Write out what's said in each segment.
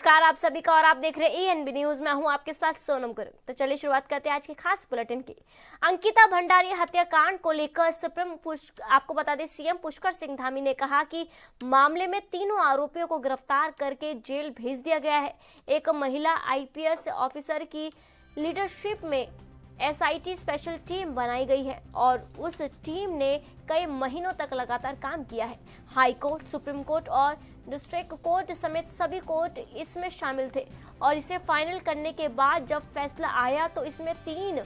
नमस्कार आप सभी का और आप देख रहे हैं ENB न्यूज। मैं हूं आपके साथ सोनम गुरु। तो चलिए शुरुआत करते हैं आज के खास बुलेटिन की। अंकिता भंडारी हत्याकांड को लेकर आपको बता दें सीएम पुष्कर सिंह धामी ने कहा कि मामले में तीनों आरोपियों को गिरफ्तार करके जेल भेज दिया गया है। एक महिला IPS ऑफिसर की लीडरशिप में SIT स्पेशल टीम बनाई गई है और उस टीम ने कई महीनों तक लगातार काम किया है। हाई कोर्ट, सुप्रीम कोर्ट और डिस्ट्रिक्ट कोर्ट समेत सभी कोर्ट इसमें शामिल थे और इसे फाइनल करने के बाद जब फैसला आया तो इसमें 3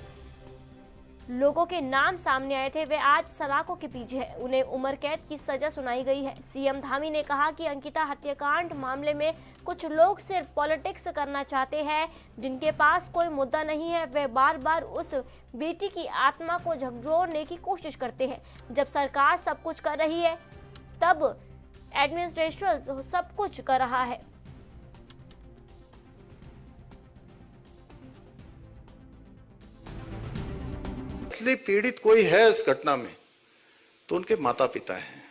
लोगों के नाम सामने आए थे। वे आज सलाखों के पीछे हैं। उन्हें उम्र कैद की सजा सुनाई गई है। सीएम धामी ने कहा कि अंकिता हत्याकांड मामले में कुछ लोग सिर्फ पॉलिटिक्स करना चाहते हैं, जिनके पास कोई मुद्दा नहीं है। वे बार बार उस बेटी की आत्मा को झकझोरने की कोशिश करते हैं। जब सरकार सब कुछ कर रही है तब एडमिनिस्ट्रेशन सब कुछ कर रहा है। असली पीड़ित कोई है इस घटना में तो उनके माता पिता हैं।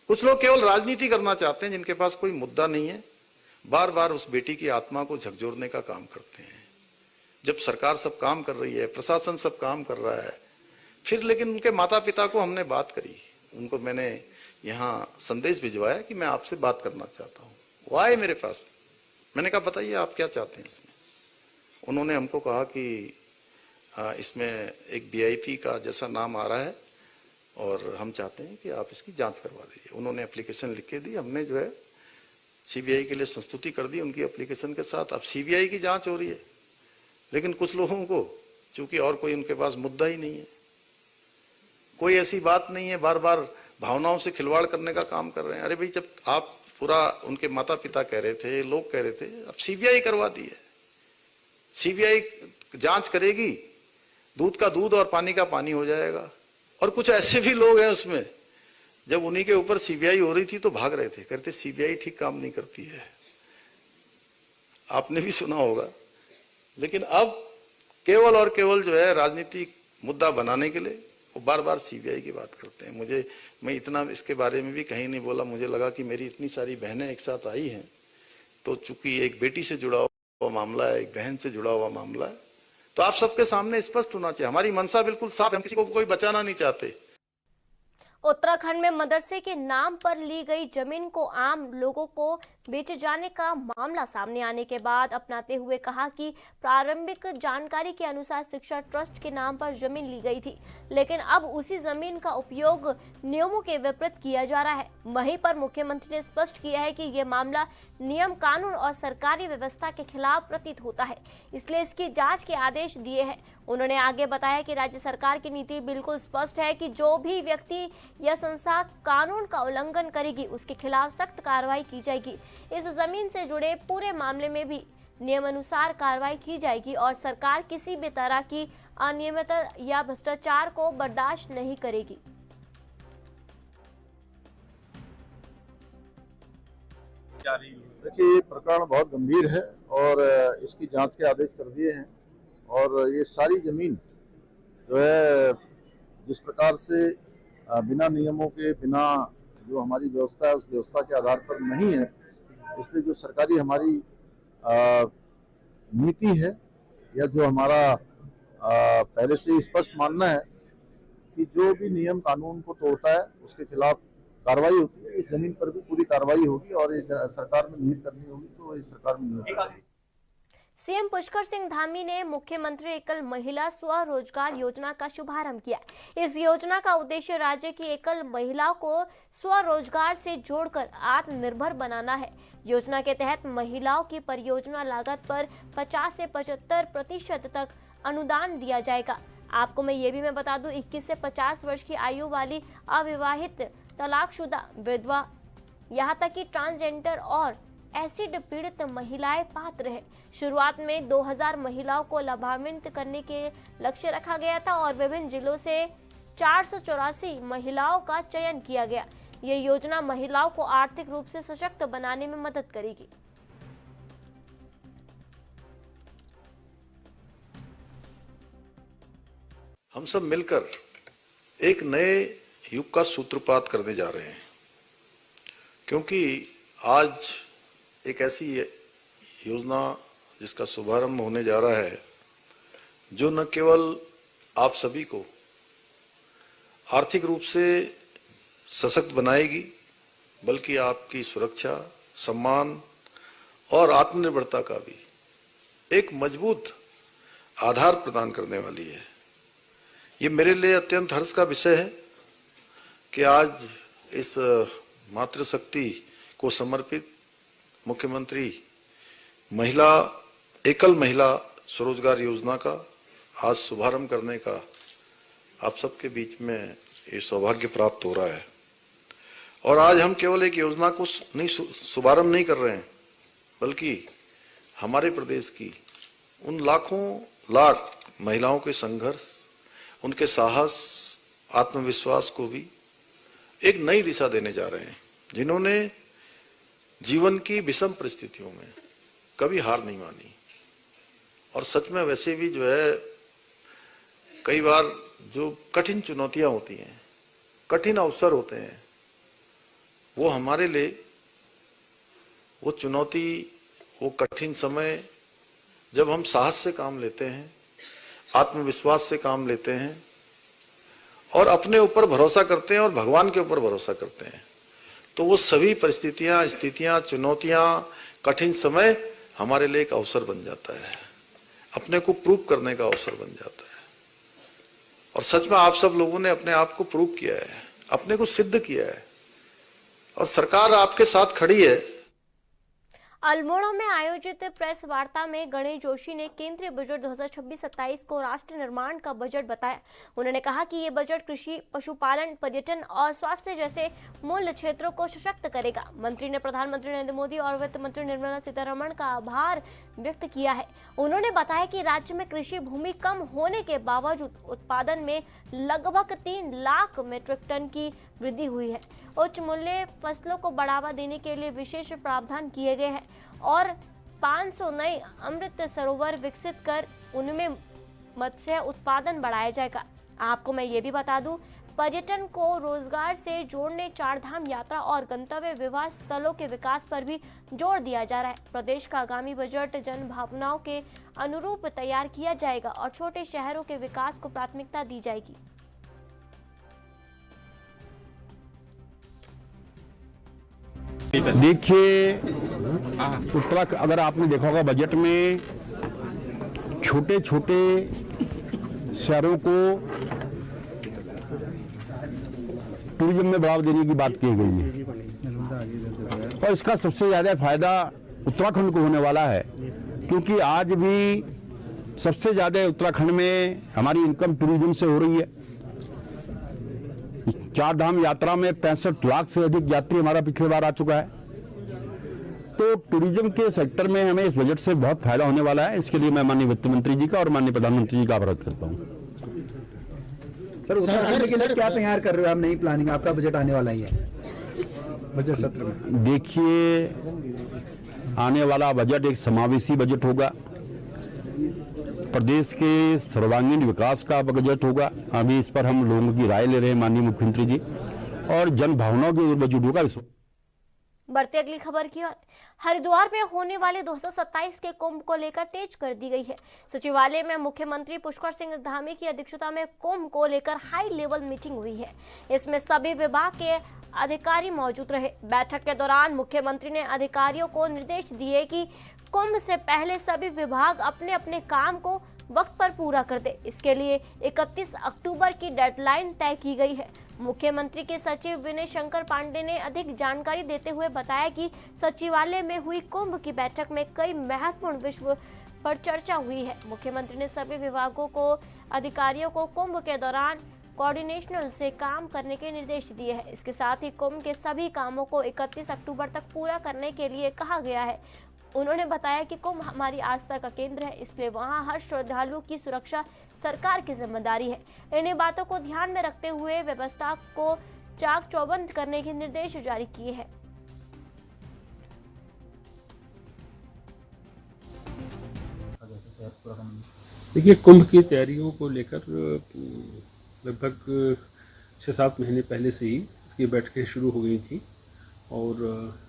कुछ लोग केवल राजनीति करना चाहते हैं, जिनके पास कोई मुद्दा नहीं है, बार बार उस बेटी की आत्मा को झकझोरने का काम करते हैं। जब सरकार सब काम कर रही है, प्रशासन सब काम कर रहा है, फिर लेकिन उनके माता पिता को हमने बात करी, उनको मैंने यहाँ संदेश भिजवाया कि मैं आपसे बात करना चाहता हूँ। वो आए मेरे पास, मैंने कहा बताइए आप क्या चाहते हैं इसमें। उन्होंने हमको कहा कि इसमें एक VIP का जैसा नाम आ रहा है और हम चाहते हैं कि आप इसकी जांच करवा दीजिए। उन्होंने एप्लीकेशन लिख के दी, हमने जो है CBI के लिए संस्तुति कर दी उनकी एप्लीकेशन के साथ। अब CBI की जांच हो रही है, लेकिन कुछ लोगों को चूंकि और कोई उनके पास मुद्दा ही नहीं है, कोई ऐसी बात नहीं है, बार बार भावनाओं से खिलवाड़ करने का काम कर रहे हैं। अरे भाई, जब आप पूरा उनके माता पिता कह रहे थे, लोग कह रहे थे, अब CBI करवा दी है। CBI जांच करेगी, दूध का दूध और पानी का पानी हो जाएगा। और कुछ ऐसे भी लोग हैं उसमें, जब उन्हीं के ऊपर CBI हो रही थी तो भाग रहे थे, कहते CBI ठीक काम नहीं करती है। आपने भी सुना होगा। लेकिन अब केवल और केवल जो है राजनीतिक मुद्दा बनाने के लिए वो बार बार CBI की बात करते हैं। मैं इतना इसके बारे में भी कहीं नहीं बोला। मुझे लगा कि मेरी इतनी सारी बहनें एक साथ आई हैं, तो चूंकि एक बेटी से जुड़ा हुआ मामला है, एक बहन से जुड़ा हुआ मामला है, तो आप सबके सामने स्पष्ट होना चाहिए। हमारी मंशा बिल्कुल साफ है, हम किसी को कोई बचाना नहीं चाहते। उत्तराखंड में मदरसे के नाम पर ली गई जमीन को आम लोगों को बेचे जाने का मामला सामने आने के बाद अपनाते हुए कहा कि प्रारंभिक जानकारी के अनुसार शिक्षा ट्रस्ट के नाम पर जमीन ली गई थी, लेकिन अब उसी जमीन का उपयोग नियमों के विपरीत किया जा रहा है। वहीं पर मुख्यमंत्री ने स्पष्ट किया है कि यह मामला नियम, कानून और सरकारी व्यवस्था के खिलाफ प्रतीत होता है, इसलिए इसकी जांच के आदेश दिए हैं। उन्होंने आगे बताया कि राज्य सरकार की नीति बिल्कुल स्पष्ट है कि जो भी व्यक्ति या संस्था कानून का उल्लंघन करेगी उसके खिलाफ सख्त कार्रवाई की जाएगी। इस जमीन से जुड़े पूरे मामले में भी नियमानुसार कार्रवाई की जाएगी और सरकार किसी भी तरह की अनियमितता या भ्रष्टाचार को बर्दाश्त नहीं करेगी। देखिए, ये प्रकरण बहुत गंभीर है और इसकी जांच के आदेश कर दिए हैं। और ये सारी जमीन जो है जिस प्रकार से बिना नियमों के, बिना जो हमारी व्यवस्था है उस व्यवस्था के आधार पर नहीं है, इसलिए जो सरकारी हमारी नीति है या जो हमारा पहले से स्पष्ट मानना है कि जो भी नियम कानून को तोड़ता है उसके खिलाफ कार्रवाई होती है। इस जमीन पर भी पूरी कार्रवाई होगी और ये सरकार में निहित करनी होगी तो ये सरकार में निहित करेगी। सीएम पुष्कर सिंह धामी ने मुख्यमंत्री एकल महिला स्वरोजगार योजना का शुभारंभ किया। इस योजना का उद्देश्य राज्य की एकल महिलाओं को स्वरोजगार से जोड़कर आत्मनिर्भर बनाना है। योजना के तहत महिलाओं की परियोजना लागत पर 50 से 75% तक अनुदान दिया जाएगा। आपको मैं बता दूं, 21 से 50 वर्ष की आयु वाली अविवाहित, तलाकशुदा, विधवा, यहाँ तक कि ट्रांसजेंडर और एसिड पीड़ित महिलाएं पात्र है। शुरुआत में 2000 महिलाओं को लाभान्वित करने के लक्ष्य रखा गया था और विभिन्न जिलों से 484 महिलाओं का चयन किया गया। ये योजना महिलाओं को आर्थिक रूप से सशक्त बनाने में मदद करेगी। हम सब मिलकर एक नए युग का सूत्रपात करने जा रहे हैं, क्योंकि आज एक ऐसी योजना जिसका शुभारंभ होने जा रहा है, जो न केवल आप सभी को आर्थिक रूप से सशक्त बनाएगी, बल्कि आपकी सुरक्षा, सम्मान और आत्मनिर्भरता का भी एक मजबूत आधार प्रदान करने वाली है। ये मेरे लिए अत्यंत हर्ष का विषय है कि आज इस मातृशक्ति को समर्पित मुख्यमंत्री एकल महिला स्वरोजगार योजना का आज शुभारंभ करने का आप सबके बीच में ये सौभाग्य प्राप्त हो रहा है। और आज हम केवल एक योजना को शुभारंभ नहीं कर रहे हैं, बल्कि हमारे प्रदेश की उन लाखों लाख महिलाओं के संघर्ष, उनके साहस, आत्मविश्वास को भी एक नई दिशा देने जा रहे हैं, जिन्होंने जीवन की विषम परिस्थितियों में कभी हार नहीं मानी। और सच में वैसे भी जो है, कई बार जो कठिन चुनौतियां होती हैं, कठिन अवसर होते हैं, वो हमारे लिए वो चुनौती, वो कठिन समय, जब हम साहस से काम लेते हैं, आत्मविश्वास से काम लेते हैं और अपने ऊपर भरोसा करते हैं और भगवान के ऊपर भरोसा करते हैं, तो वो सभी परिस्थितियां, स्थितियां, चुनौतियां, कठिन समय हमारे लिए एक अवसर बन जाता है, अपने को प्रूव करने का अवसर बन जाता है। और सच में आप सब लोगों ने अपने आप को प्रूव किया है, अपने को सिद्ध किया है, और सरकार आपके साथ खड़ी है। अल्मोड़ा में आयोजित प्रेस वार्ता में गणेश जोशी ने केंद्रीय बजट 2026-27 को राष्ट्र निर्माण का बजट बताया। उन्होंने कहा कि ये बजट कृषि, पशुपालन, पर्यटन और स्वास्थ्य जैसे मूल क्षेत्रों को सशक्त करेगा। मंत्री ने प्रधानमंत्री नरेंद्र मोदी और वित्त मंत्री निर्मला सीतारमण का आभार व्यक्त किया है। उन्होंने बताया कि राज्य में कृषि भूमि कम होने के बावजूद उत्पादन में लगभग 3 लाख मीट्रिक टन की वृद्धि हुई है। उच्च मूल्य फसलों को बढ़ावा देने के लिए विशेष प्रावधान किए गए हैं और 500 नए अमृत सरोवर विकसित कर उनमें मत्स्य उत्पादन बढ़ाया जाएगा। आपको मैं ये भी बता दूं, पर्यटन को रोजगार से जोड़ने चारधाम यात्रा और गंतव्य विवाह स्थलों के विकास पर भी जोर दिया जा रहा है। प्रदेश का आगामी बजट जन भावनाओं के अनुरूप तैयार किया जाएगा और छोटे शहरों के विकास को प्राथमिकता दी जाएगी। देखिए, उत्तराखंड, अगर आपने देखा होगा बजट में छोटे छोटे शहरों को टूरिज्म में बढ़ावा देने की बात की गई है, और इसका सबसे ज्यादा फायदा उत्तराखंड को होने वाला है, क्योंकि आज भी सबसे ज्यादा उत्तराखंड में हमारी इनकम टूरिज्म से हो रही है। चारधाम यात्रा में 65 लाख से अधिक यात्री हमारा पिछले बार आ चुका है। तो टूरिज्म के सेक्टर में हमें इस बजट से बहुत फायदा होने वाला है। इसके लिए मैं माननीय वित्त मंत्री जी का और माननीय प्रधानमंत्री जी का आभार करता हूँ। सर, उत्तराखंड के लिए क्या तैयार कर रहे हो आप? नई प्लानिंग, आपका बजट आने वाला ही है बजट सत्र में। देखिए, आने वाला बजट एक समावेशी बजट होगा, प्रदेश के सर्वांगीण विकास का बजट होगा। अभी इस पर हम लोगों की राय ले रहे हैं माननीय मुख्यमंत्री जी, और जन भावनाओं के बजट होगा। बढ़ते अगली खबर की ओर। हरिद्वार में होने वाले 2027 के कुंभ को लेकर तेज कर दी गई है। सचिवालय में मुख्यमंत्री पुष्कर सिंह धामी की अध्यक्षता में कुंभ को लेकर हाई लेवल मीटिंग हुई है। इसमें सभी विभाग के अधिकारी मौजूद रहे। बैठक के दौरान मुख्यमंत्री ने अधिकारियों को निर्देश दिए कि कुंभ से पहले सभी विभाग अपने अपने काम को वक्त पर पूरा कर दे। इसके लिए 31 अक्टूबर की डेडलाइन तय की गई है। मुख्यमंत्री के सचिव विनय शंकर पांडे ने अधिक जानकारी देते हुए बताया कि सचिवालय में हुई कुंभ की बैठक में कई महत्वपूर्ण विषयों पर चर्चा हुई है। मुख्यमंत्री ने सभी विभागों को अधिकारियों को कुंभ के दौरान कोऑर्डिनेशनल से काम करने के निर्देश दिए हैं। इसके साथ ही कुंभ के सभी कामों को 31 अक्टूबर तक पूरा करने के लिए कहा गया है। उन्होंने बताया कि कुंभ हमारी आस्था का केंद्र है, इसलिए वहां हर श्रद्धालु की सुरक्षा सरकार की जिम्मेदारी है। इन्हीं बातों को ध्यान में रखते हुए व्यवस्था को चाक चौबंद करने के निर्देश जारी किए हैं। देखिए, कुंभ की तैयारियों को लेकर लगभग 6-7 महीने पहले से ही इसकी बैठकें शुरू हो गई थी और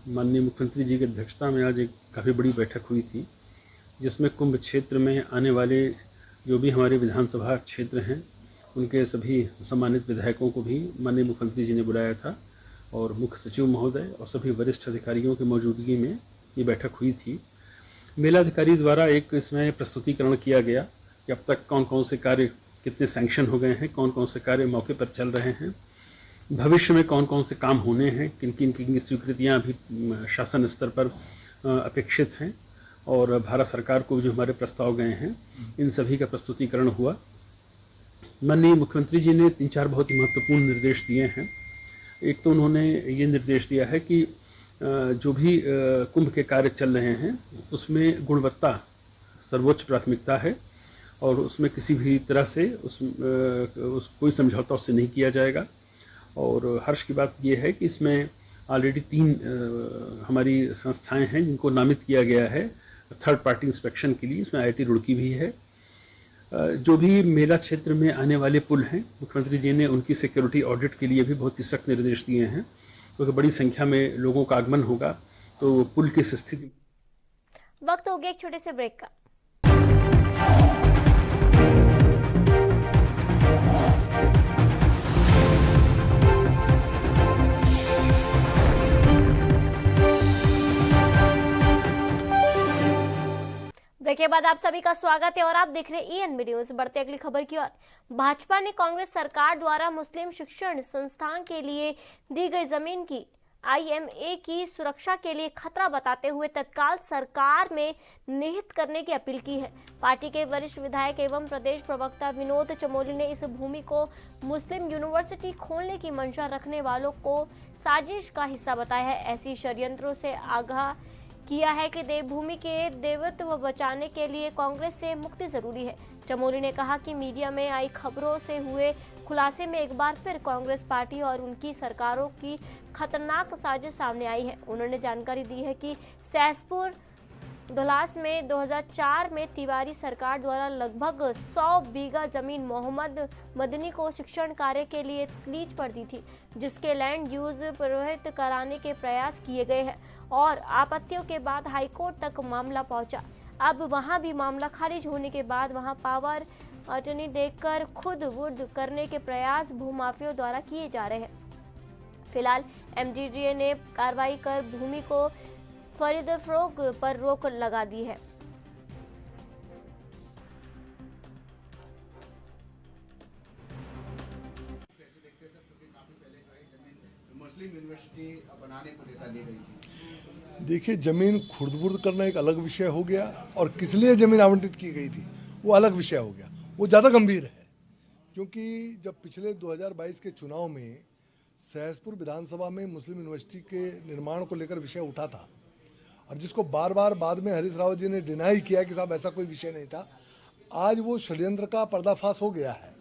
माननीय मुख्यमंत्री जी की अध्यक्षता में आज एक काफ़ी बड़ी बैठक हुई थी, जिसमें कुंभ क्षेत्र में आने वाले जो भी हमारे विधानसभा क्षेत्र हैं उनके सभी सम्मानित विधायकों को भी माननीय मुख्यमंत्री जी ने बुलाया था और मुख्य सचिव महोदय और सभी वरिष्ठ अधिकारियों की मौजूदगी में ये बैठक हुई थी। मेलाधिकारी द्वारा एक इसमें प्रस्तुतिकरण किया गया कि अब तक कौन कौन से कार्य कितने सैंक्शन हो गए हैं, कौन कौन से कार्य मौके पर चल रहे हैं, भविष्य में कौन कौन से काम होने हैं, किन किन की स्वीकृतियाँ अभी शासन स्तर पर अपेक्षित हैं और भारत सरकार को जो हमारे प्रस्ताव गए हैं इन सभी का प्रस्तुतिकरण हुआ। माननीय मुख्यमंत्री जी ने 3-4 बहुत ही महत्वपूर्ण निर्देश दिए हैं। एक तो उन्होंने ये निर्देश दिया है कि जो भी कुंभ के कार्य चल रहे हैं उसमें गुणवत्ता सर्वोच्च प्राथमिकता है और उसमें किसी भी तरह से कोई समझौता उससे नहीं किया जाएगा। और हर्ष की बात ये है कि इसमें ऑलरेडी 3 हमारी संस्थाएं हैं जिनको नामित किया गया है थर्ड पार्टी इंस्पेक्शन के लिए। इसमें IIT रुड़की भी है। जो भी मेला क्षेत्र में आने वाले पुल हैं, मुख्यमंत्री जी ने उनकी सिक्योरिटी ऑडिट के लिए भी बहुत ही सख्त निर्देश दिए हैं, क्योंकि बड़ी संख्या में लोगों का आगमन होगा तो पुल की स्थिति। वक्त हो गया एक छोटे से ब्रेक का। ब्रेक के बाद आप सभी का स्वागत है और आप देख रहे हैं ENB न्यूज। बढ़ते अगली खबर की ओर। भाजपा ने कांग्रेस सरकार द्वारा मुस्लिम शिक्षण संस्थान के लिए दी गई जमीन की IMA की सुरक्षा के लिए खतरा बताते हुए तत्काल सरकार में निहित करने की अपील की है। पार्टी के वरिष्ठ विधायक एवं प्रदेश प्रवक्ता विनोद चमोली ने इस भूमि को मुस्लिम यूनिवर्सिटी खोलने की मंशा रखने वालों को साजिश का हिस्सा बताया है। ऐसी षड्यंत्रों से आगाह किया है कि देवभूमि के देवत्व बचाने के लिए कांग्रेस से मुक्ति जरूरी है। चमोली ने कहा कि मीडिया में आई खबरों से हुए खुलासे में एक बार फिर कांग्रेस पार्टी और उनकी सरकारों की खतरनाक साजिश सामने आई है। उन्होंने जानकारी दी है कि सहसपुर धुलास में 2004 में तिवारी सरकार द्वारा लगभग 100 बीघा जमीन मोहम्मद मदनी को शिक्षण कार्य के लिए लीज पर दी थी, जिसके लैंड यूज प्रभावित कराने के प्रयास किए गए हैं और आपत्तियों के बाद हाईकोर्ट तक मामला पहुंचा। अब वहां भी मामला खारिज होने के बाद वहां पावर अटर्नी देकर खुद वुड करने के प्रयास भूमाफियों द्वारा किए जा रहे हैं। फिलहाल MGDA ने कार्रवाई कर भूमि को खरीद फरोख्त पर रोक लगा दी है। मुस्लिम यूनिवर्सिटी बनाने को लेकर ली गई थी। देखिए, जमीन खुर्द-बुर्द करना एक अलग विषय हो गया और किस लिए जमीन आवंटित की गई थी वो अलग विषय हो गया। वो ज़्यादा गंभीर है, क्योंकि जब पिछले 2022 के चुनाव में सहसपुर विधानसभा में मुस्लिम यूनिवर्सिटी के निर्माण को लेकर विषय उठा था और जिसको बार बार बाद में हरीश रावत जी ने डिनाई किया कि साहब ऐसा कोई विषय नहीं था, आज वो षड्यंत्र का पर्दाफाश हो गया है।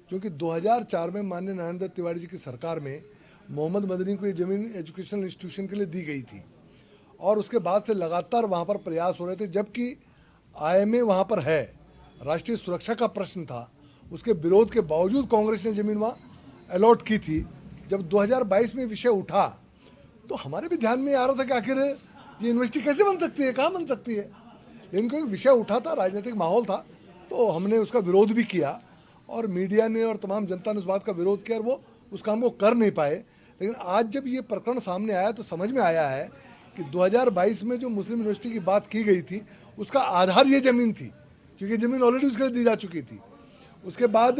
क्योंकि 2004 में माननीय नारायण दत्त तिवारी जी की सरकार में मोहम्मद मदनी को ये ज़मीन एजुकेशनल इंस्टीट्यूशन के लिए दी गई थी और उसके बाद से लगातार वहाँ पर प्रयास हो रहे थे, जबकि IMA वहाँ पर है, राष्ट्रीय सुरक्षा का प्रश्न था। उसके विरोध के बावजूद कांग्रेस ने ज़मीन वहाँ अलॉट की थी। जब 2022 में विषय उठा तो हमारे भी ध्यान में आ रहा था कि आखिर ये यूनिवर्सिटी कैसे बन सकती है, कहाँ बन सकती है। लेकिन कोई विषय उठा था, राजनीतिक माहौल था, तो हमने उसका विरोध भी किया और मीडिया ने और तमाम जनता ने उस बात का विरोध किया और वो उस काम को कर नहीं पाए। लेकिन आज जब ये प्रकरण सामने आया तो समझ में आया है कि 2022 में जो मुस्लिम यूनिवर्सिटी की बात की गई थी उसका आधार ये ज़मीन थी, क्योंकि ज़मीन ऑलरेडी उसके लिए दी जा चुकी थी। उसके बाद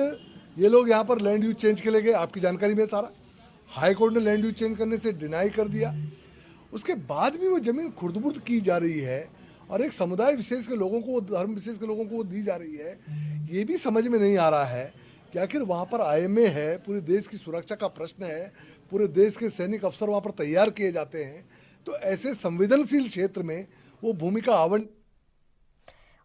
ये लोग यहाँ पर लैंड यूज चेंज के लिए गए, आपकी जानकारी में सारा हाई कोर्ट ने लैंड यूज चेंज करने से डिनाई कर दिया। उसके बाद भी वो ज़मीन खुर्द-बुर्द की जा रही है और एक समुदाय विशेष के लोगों को, धर्म विशेष के लोगों को वो दी जा रही है। ये भी समझ में नहीं आ रहा है कि आखिर वहाँ पर IMA है, पूरे देश की सुरक्षा का प्रश्न है, पूरे देश के सैनिक अफसर वहाँ पर तैयार किए जाते हैं, तो ऐसे संवेदनशील क्षेत्र में वो भूमि का आवंटन।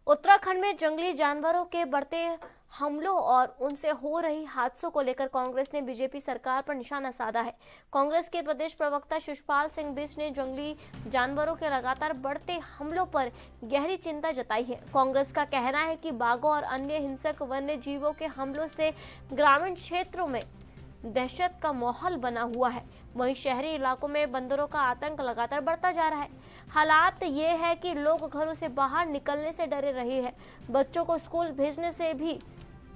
उत्तराखंड में जंगली जानवरों के बढ़ते हमलों और उनसे हो रही हादसों को लेकर कांग्रेस ने बीजेपी सरकार पर निशाना साधा है। कांग्रेस के प्रदेश प्रवक्ता शिषपाल सिंह बिष्ट ने जंगली जानवरों के लगातार बढ़ते हमलों पर गहरी चिंता जताई है। कांग्रेस का कहना है कि बाघों और अन्य हिंसक वन्य जीवों के हमलों से ग्रामीण क्षेत्रों में दहशत का माहौल बना हुआ है। वहीं शहरी इलाकों में बंदरों का आतंक लगातार बढ़ता जा रहा है। हालात ये है कि लोग घरों से बाहर निकलने से डरे रहे हैं। बच्चों को स्कूल भेजने से भी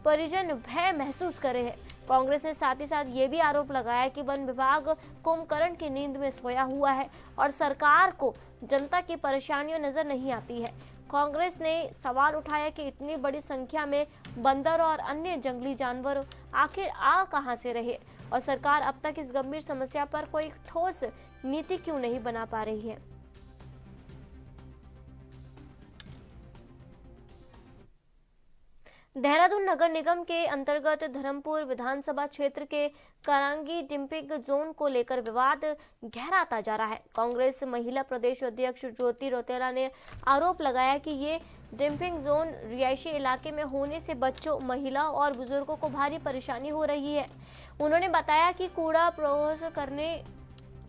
परिजन भय महसूस कर रहे हैं। कांग्रेस ने साथ ही साथ ये भी आरोप लगाया कि वन विभाग कुंभकर्ण की नींद में सोया हुआ है और सरकार को जनता की परेशानियां नजर नहीं आती है। कांग्रेस ने सवाल उठाया कि इतनी बड़ी संख्या में बंदर और अन्य जंगली जानवर आखिर आ कहां से रहे और सरकार अब तक इस गंभीर समस्या पर कोई ठोस नीति क्यों नहीं बना पा रही है। देहरादून नगर निगम के अंतर्गत धर्मपुर विधानसभा क्षेत्र के करांगी डंपिंग जोन को लेकर विवाद गहराता जा रहा है। कांग्रेस महिला प्रदेश अध्यक्ष ज्योति रौतेला ने आरोप लगाया कि ये डंपिंग जोन रिहायशी इलाके में होने से बच्चों, महिला और बुजुर्गों को भारी परेशानी हो रही है। उन्होंने बताया कि कूड़ा प्रोसेस करने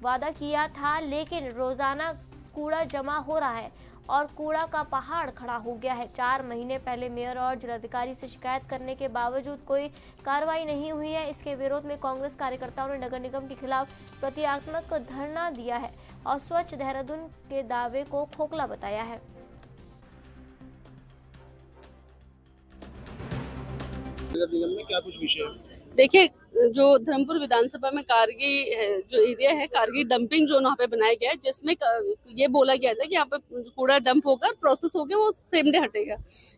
वादा किया था, लेकिन रोजाना कूड़ा जमा हो रहा है और कूड़ा का पहाड़ खड़ा हो गया है। 4 महीने पहले मेयर और जिलाधिकारी से शिकायत करने के बावजूद कोई कार्रवाई नहीं हुई है। इसके विरोध में कांग्रेस कार्यकर्ताओं ने नगर निगम के खिलाफ प्रतीकात्मक धरना दिया है और स्वच्छ देहरादून के दावे को खोखला बताया है। निगम में क्या कुछ विषय है? देखिए, जो धर्मपुर विधानसभा में कारगी जो एरिया है, कारगी डंपिंग जोन वहाँ पे बनाया गया है, जिसमें ये बोला गया था कि यहाँ पे कूड़ा डंप होकर प्रोसेस होकर वो सेम डे हटेगा,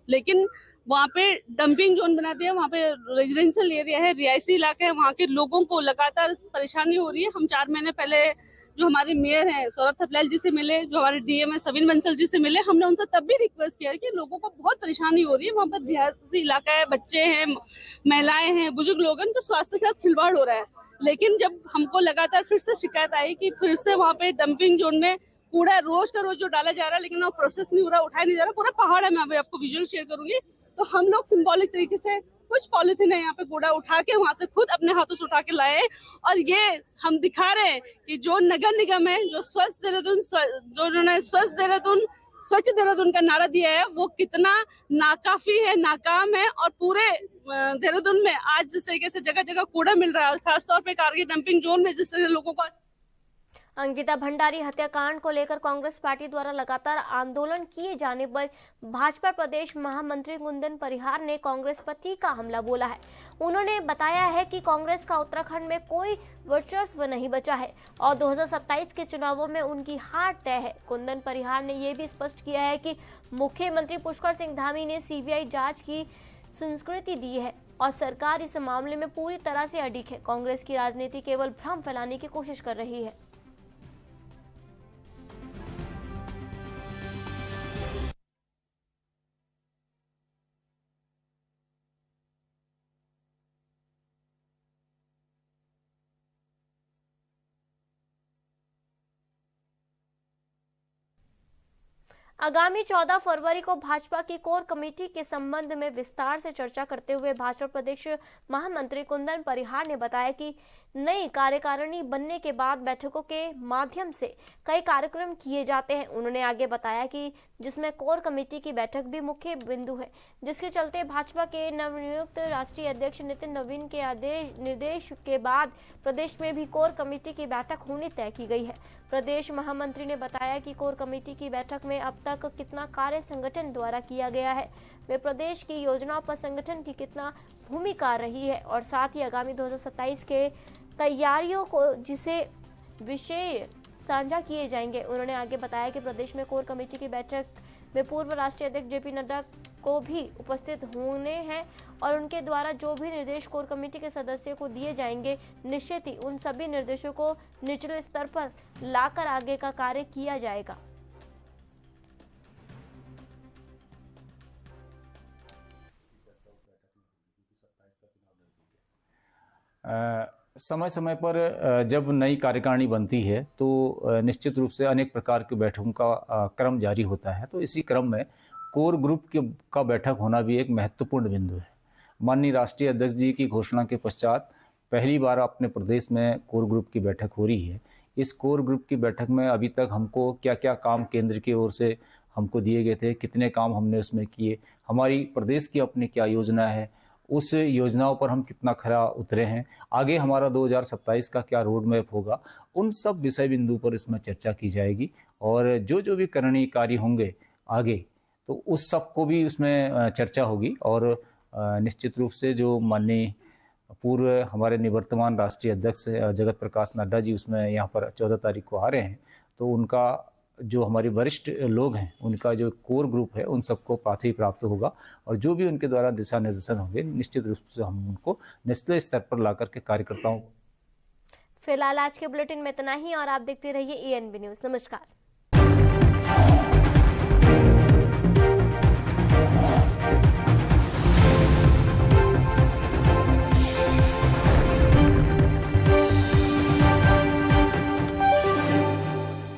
लेकिन वहाँ पे डंपिंग जोन बना दिया। वहाँ पे रेजिडेंशियल एरिया है, रिहायशी इलाका है, वहाँ के लोगों को लगातार परेशानी हो रही है। हम 4 महीने पहले जो हमारे मेयर हैं सौरभ थपलियाल जी से मिले, जो हमारे डीएम है सविन बंसल जी से मिले। हमने उनसे तब भी रिक्वेस्ट किया कि लोगों को बहुत परेशानी हो रही है, वहाँ पर रिहायशी इलाका है, बच्चे हैं, महिलाएं हैं, बुजुर्ग लोग हैं, उनके स्वास्थ्य के साथ खिलवाड़ हो रहा है। लेकिन जब हमको लगातार फिर से शिकायत आई कि फिर से वहाँ पे डंपिंग जोन में कूड़ा रोज का रोज जो डाला जा रहा है, लेकिन वो प्रोसेस नहीं हो रहा, उठाया नहीं जा रहा, पूरा पहाड़ है। मैं अभी आपको विजुअल शेयर करूंगी। तो हम लोग सिंबॉलिक तरीके से कुछ पॉलिथीन है यहाँ पे कूड़ा उठा के वहां से खुद अपने हाथों से उठा के लाए और ये हम दिखा रहे हैं कि जो नगर निगम है, जो स्वच्छ देहरादून, जो उन्होंने स्वच्छ देहरादून का नारा दिया है, वो कितना नाकाफी है, नाकाम है। और पूरे देहरादून में आज जिस तरीके से जगह जगह कूड़ा मिल रहा है, खासतौर पे कारगिल डंपिंग जोन में जिससे लोगों को अंकिता भंडारी हत्याकांड को लेकर कांग्रेस पार्टी द्वारा लगातार आंदोलन किए जाने पर भाजपा प्रदेश महामंत्री कुंदन परिहार ने कांग्रेस पर तीखा हमला बोला है। उन्होंने बताया है कि कांग्रेस का उत्तराखंड में कोई वर्चस्व नहीं बचा है और 2027 के चुनावों में उनकी हार तय है। कुंदन परिहार ने यह भी स्पष्ट किया है कि मुख्यमंत्री पुष्कर सिंह धामी ने सीबीआई जांच की स्वीकृति दी है और सरकार इस मामले में पूरी तरह से अडिग है। कांग्रेस की राजनीति केवल भ्रम फैलाने की कोशिश कर रही है। आगामी 14 फरवरी को भाजपा की कोर कमेटी के संबंध में विस्तार से चर्चा करते हुए भाजपा प्रदेश महामंत्री कुंदन परिहार ने बताया कि नई कार्यकारिणी बनने के बाद बैठकों के माध्यम से कई कार्यक्रम किए जाते हैं। उन्होंने आगे बताया कि जिसमें कोर कमेटी की बैठक भी मुख्य बिंदु है, जिसके चलते भाजपा के नवनियुक्त राष्ट्रीय अध्यक्ष नितिन नवीन के निर्देश के बाद प्रदेश में भी कोर कमेटी की बैठक होनी तय की गई है। प्रदेश महामंत्री ने बताया कि कोर कमेटी की बैठक में अब तक कितना कार्य संगठन द्वारा किया गया है, वे प्रदेश की योजनाओं पर संगठन की कितना भूमिका रही है और साथ ही आगामी 2027 के तैयारियों को जिसे विषय साझा किए जाएंगे। उन्होंने आगे बताया कि प्रदेश में कोर कमेटी की बैठक में पूर्व राष्ट्रीय अध्यक्ष जेपी नड्डा को भी उपस्थित होने हैं और उनके द्वारा जो भी निर्देश कोर कमेटी के सदस्यों को दिए जाएंगे, निश्चित ही उन सभी निर्देशों को निचले स्तर पर लाकर आगे का कार्य किया जाएगा। समय समय पर जब नई कार्यकारिणी बनती है तो निश्चित रूप से अनेक प्रकार की बैठकों का क्रम जारी होता है। तो इसी क्रम में कोर ग्रुप का बैठक होना भी एक महत्वपूर्ण बिंदु है। माननीय राष्ट्रीय अध्यक्ष जी की घोषणा के पश्चात पहली बार अपने प्रदेश में कोर ग्रुप की बैठक हो रही है। इस कोर ग्रुप की बैठक में अभी तक हमको क्या क्या काम केंद्र की ओर से हमको दिए गए थे, कितने काम हमने उसमें किए, हमारी प्रदेश की अपनी क्या योजना है, उस योजनाओं पर हम कितना खरा उतरे हैं, आगे हमारा 2027 का क्या रोड मैप होगा, उन सब विषय बिंदु पर इसमें चर्चा की जाएगी। और जो भी करणीय कार्य होंगे आगे, तो उस सब को भी उसमें चर्चा होगी। और निश्चित रूप से जो माननीय पूर्व हमारे निवर्तमान राष्ट्रीय अध्यक्ष जगत प्रकाश नड्डा जी उसमें यहाँ पर 14 तारीख को आ रहे हैं, तो उनका जो हमारे वरिष्ठ लोग हैं उनका जो कोर ग्रुप है उन सबको पाथवी प्राप्त होगा। और जो भी उनके द्वारा दिशा निर्देशन होंगे, निश्चित रूप से हम उनको निचले स्तर पर ला करके कार्यकर्ताओं। फिलहाल आज के बुलेटिन में इतना ही और आप देखते रहिए ENB न्यूज़। नमस्कार।